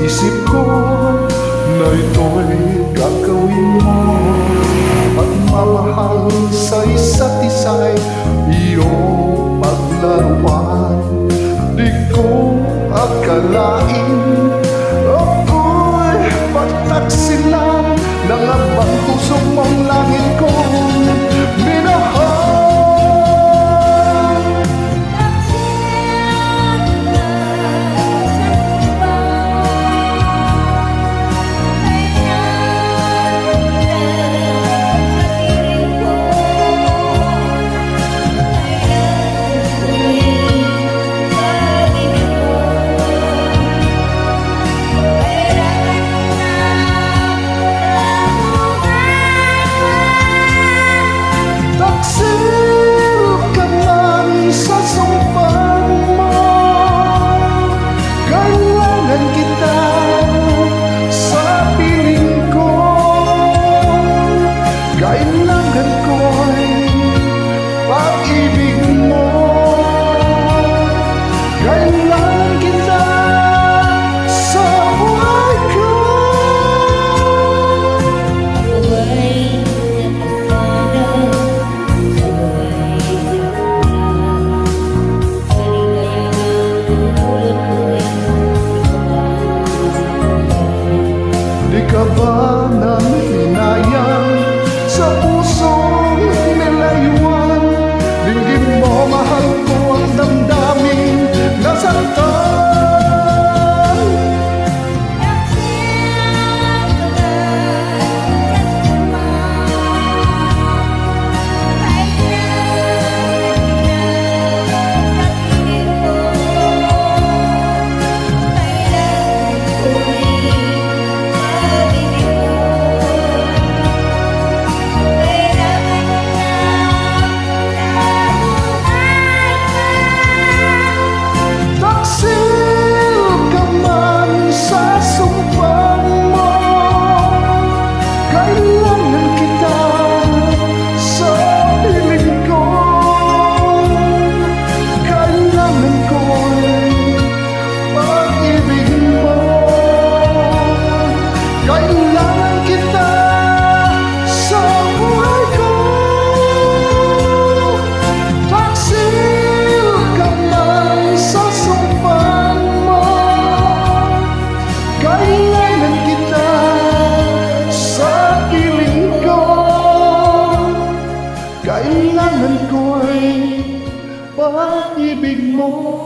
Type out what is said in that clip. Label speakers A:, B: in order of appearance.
A: isip ko na ito'y gagawin mo. Pagmamahal sa isa't isa'y iyong paglaruan. Di ko akalain ako'y pagtaksilan ng abang puso mong langit ko minahal. Kailangan ko'y pag-ibig mo. Kailangan kita sa buhay ko.
B: Away na kasada, away sa kaligayahan, ulot mo'y
A: Di ka ba nanghinayang sa pusong nilayuan? Dinggin mo, mahal ko ang damdamin nasaktan. Kailangan kita sa piling ko. Kailangan ko'y pag-ibig mo.